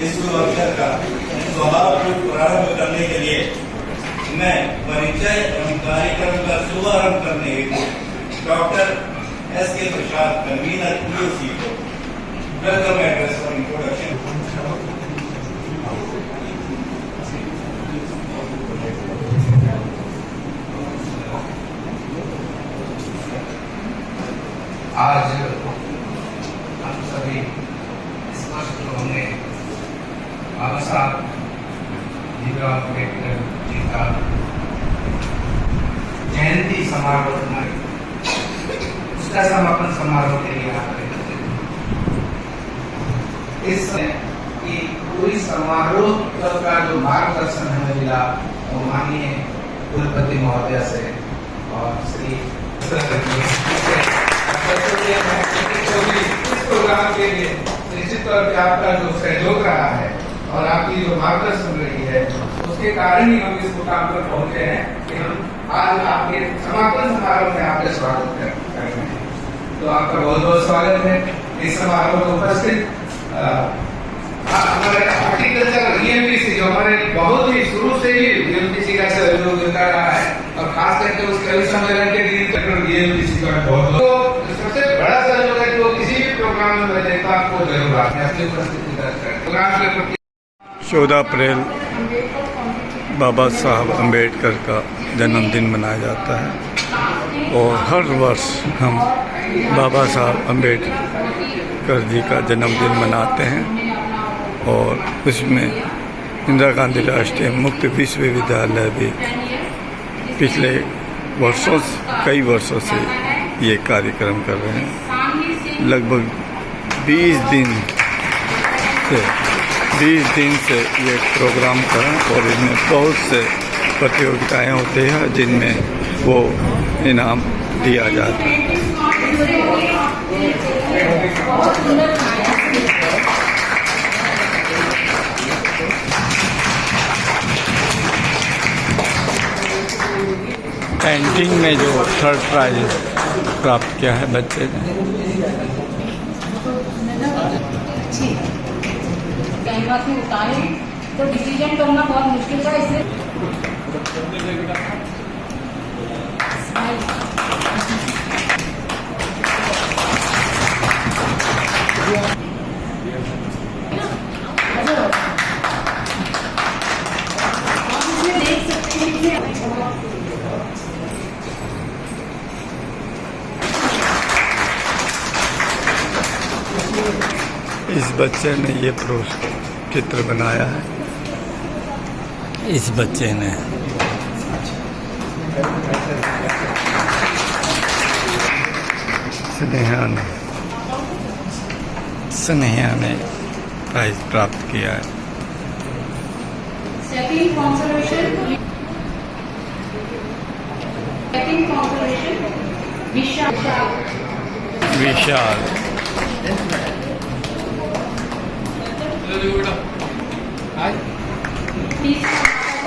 विश्व अवसर का सौभाग्यपूर्ण प्रारंभ करने के लिए मैं परिचय एवं कार्यक्रम का शुभारंभ करने हेतु डॉक्टर S.K. प्रसाद कन्वीनर PUC को वेलकम एड्रेस फॉर इंट्रोडक्शन। आज हम सभी स्पष्ट होंगे बाबा साहब भीमराव अम्बेडकर जी का जयंती समारोह में उसका समापन समारोह के लिए आप इस की पूरी समारोह का जो मार्गदर्शन हमें मिला वो माननीय कुलपति महोदय से और श्री इस प्रोग्राम के लिए निश्चित तौर पर आपका जो सहयोग रहा है और आपकी जो मार्गदर्शन रही है उसके कारण ही हम इस मुकाम पर पहुंचे हैं कि हम आज आपके समापन समारोह में आपका स्वागत कर रहे हैं। तो आपका बहुत बहुत स्वागत है इस समारोह में उपस्थित हमारे हॉर्टिकल्चर EMPC जो हमारे बहुत ही शुरू से ही EMPC का सहयोग देता रहा है और खास करके उस कवि सम्मेलन के दिन EMPC का बहुत सबसे बड़ा सहयोग है जो किसी भी प्रोग्राम में देता आपको जरूर आपने अपनी उपस्थिति दर्ज करें। प्रोग्राम के प्रति 14 अप्रैल बाबा साहब अम्बेडकर का जन्मदिन मनाया जाता है और हर वर्ष हम बाबा साहब अम्बेडकर जी का जन्मदिन मनाते हैं और उसमें इंदिरा गांधी राष्ट्रीय मुक्त विश्वविद्यालय भी पिछले कई वर्षों से ये कार्यक्रम कर रहे हैं। लगभग 20 दिन से ये प्रोग्राम करें और इनमें बहुत से प्रतियोगिताएं होती हैं जिनमें वो इनाम दिया जाता है। पेंटिंग में जो 3rd प्राइज प्राप्त किया है बच्चे ने, कैनवास में उतारे तो डिसीजन करना बहुत मुश्किल था, इसलिए देख सकते हैं कि इस बच्चे ने ये चित्र बनाया है। इस बच्चे ने स्नेहा ने प्राइज प्राप्त किया है। सेकंड कंसर्वेशन विशाल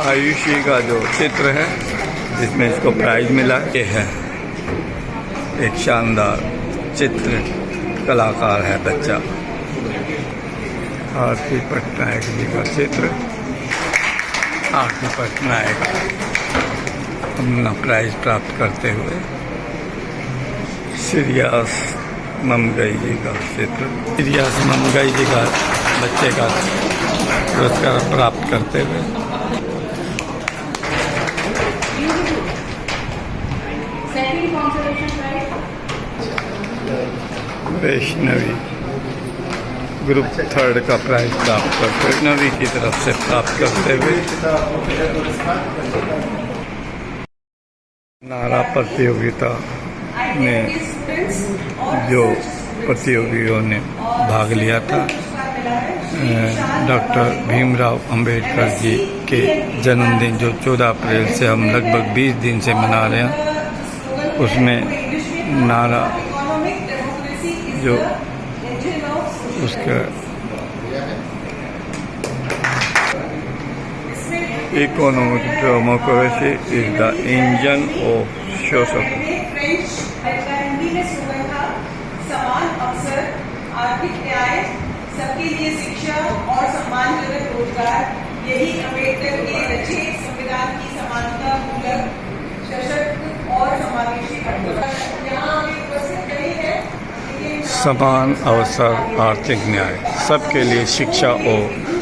आयुषी का जो चित्र है जिसमें इसको प्राइज मिला, ये है एक शानदार चित्र कलाकार है बच्चा। आरती पटनायक जी का चित्र, आरती पटनायक अपना प्राइज प्राप्त करते हुए। सिरियास ममगई जी का चित्र, सिरियास ममगई जी का बच्चे का पुरस्कार प्राप्त करते हुए। वैष्णवी ग्रुप 3rd का प्राइज प्राप्त करते हुए, वैष्णवी की तरफ से प्राप्त करते हुए। नारा प्रतियोगिता में जो प्रतियोगियों ने भाग लिया था, डॉक्टर भीमराव अंबेडकर जी के जन्मदिन जो 14 अप्रैल से हम लगभग 20 दिन से मना रहे हैं, उसमें नारा जो उसका economic democracy is the engine of social. समान अवसर, आर्थिक न्याय, सबके लिए शिक्षा और सम्मानजनक रोजगार, यही अम्बेडकर के रचे संविधान की समानता मूलक, सशक्त और समावेशी यहाँ उपस्थित नहीं है। समान अवसर, आर्थिक न्याय, सबके लिए शिक्षा और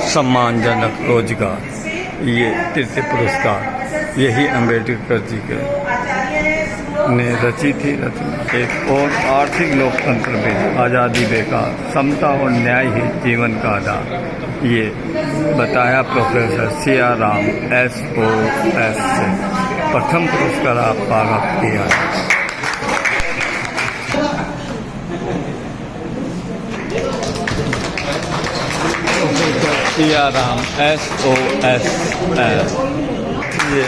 सम्मानजनक रोजगार, ये तृतीय पुरस्कार यही अम्बेडकर जी के ने रची थी रचना। एक और आर्थिक लोकतंत्र में आज़ादी बेकार, समता और न्याय ही जीवन का आधार, ये बताया प्रोफेसर सिया राम SOS से। प्रथम पुरस्कार आप प्राप्त किया है। सिया राम SOS ये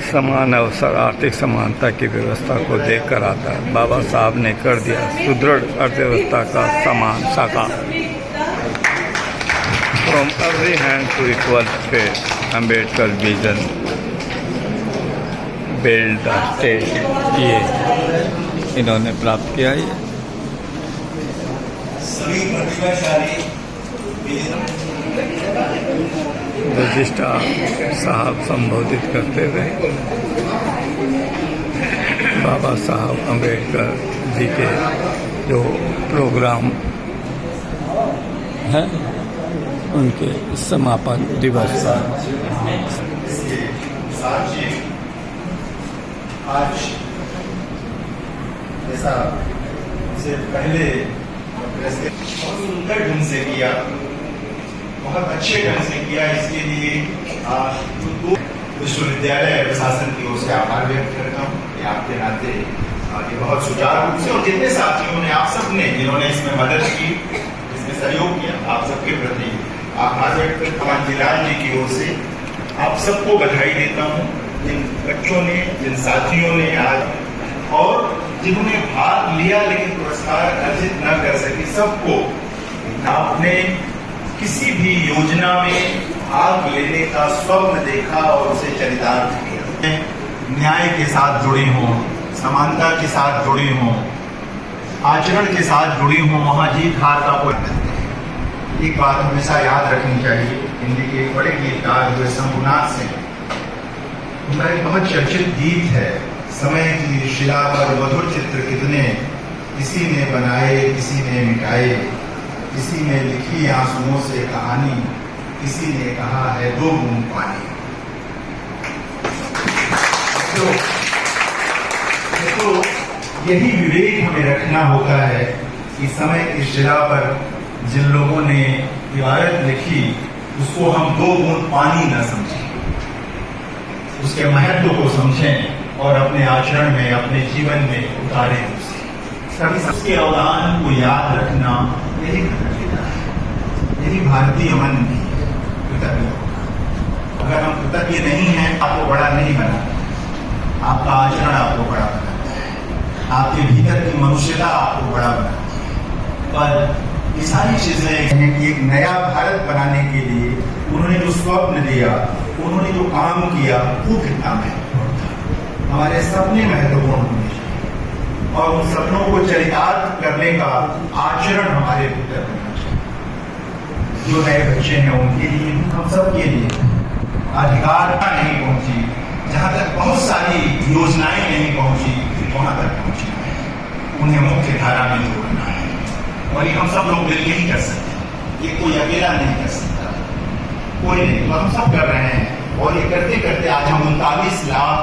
समान अवसर, आर्थिक समानता की व्यवस्था को देखकर आता है। बाबा साहब ने कर दिया सुदृढ़ अर्थव्यवस्था का समान साकार। From every hand to equal face, Ambedkar vision build the state, ये इन्होंने प्राप्त किया। ये सभी प्रतिभाशाली रजिस्ट्रार साहब संबोधित करते हुए बाबा साहब अम्बेडकर जी के जो प्रोग्राम हैं उनके समापन दिवस पर आज ऐसा से पहले बहुत सुंदर ढंग से किया, बहुत अच्छे ढंग से किया। इसके लिए विश्वविद्यालय प्रशासन की ओर से आभार व्यक्त करता हूँ कि आपके नाते ये बहुत सुचारू रूप से, और जितने साथियों ने, आप सब ने जिन्होंने इसमें मदद की, इसमें सहयोग किया, आप सबके प्रति आभार व्यक्त करता हूँ। जिलाल जी की ओर से आप सबको बधाई देता हूँ, जिन बच्चों ने, जिन साथियों ने आज और जिन्होंने भाग लिया लेकिन पुरस्कार अर्जित न कर सके, सबको आपने किसी भी योजना में भाग लेने का स्वप्न देखा और उसे चरितार्थ किया। न्याय के साथ जुड़ी हों, समानता के साथ जुड़ी हों, आचरण के साथ जुड़ी हों, वहां जीत हार का कोई नहीं है। एक बात हमेशा याद रखनी चाहिए, हिंदी के एक बड़े गीतकार हुए शंभुनाथ सिंह, उनका एक बहुत चर्चित गीत है, समय की शिला पर मधुर चित्र कितने, किसी ने बनाए किसी ने मिटाए, किसी ने लिखी आंसुओं से कहानी, किसी ने कहा है 2 बूंद पानी। तो यही विवेक हमें रखना होता है कि समय की शिला पर जिन लोगों ने इबारत लिखी उसको हम 2 बूंद पानी न समझें, उसके महत्व को समझें और अपने आचरण में, अपने जीवन में उतारें उसे। सभी सबके अवदान को याद रखना यही कृतज्ञता है, यही भारतीय मन की कृतज्ञ होगा। अगर हम कृतज्ञ नहीं हैं, आपको बड़ा नहीं बनाता, आपका आचरण आपको बड़ा बनाता है, आपके भीतर की मनुष्यता आपको बड़ा बनाती है। पर ये सारी चीजें हैं कि एक नया भारत बनाने के लिए उन्होंने जो स्वप्न दिया, उन्होंने जो काम किया, वो कितना महत्वपूर्ण था। हमारे सपने महत्वपूर्ण होने चाहिए और उन सपनों को चरितार्थ करने का आचरण हमारे भीतर होना चाहिए। जो नए बच्चे हैं उनके लिए, हम सबके लिए अधिकारता नहीं पहुंची, जहां तक बहुत सारी योजनाएं नहीं पहुंची, वहां तक पहुंचना है, उन्हें मुख्य धारा में जोड़ना है। और ये हम सब लोग मिलकर ही कर सकते हैं, ये कोई अकेला नहीं कर सकता, कोई नहीं, तो हम सब कर रहे हैं। और ये करते करते आज हम 39 लाख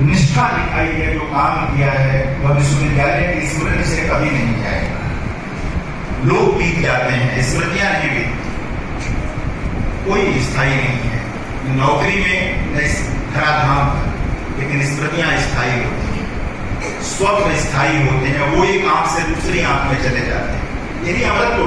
निष्ठा दिखाई है, जो काम किया है वह विश्वविद्यालय की स्मृति से कभी नहीं जाएगा। लोग बीत जाते हैं, स्मृतियां नहीं बीतती, कोई स्थायी नहीं है। नौकरी में धराधाम, लेकिन स्मृतियां स्थायी होती हैं, स्वप्न स्थायी होते हैं, वो एक आंख से दूसरी आंख में चले जाते हैं। यही अमृत को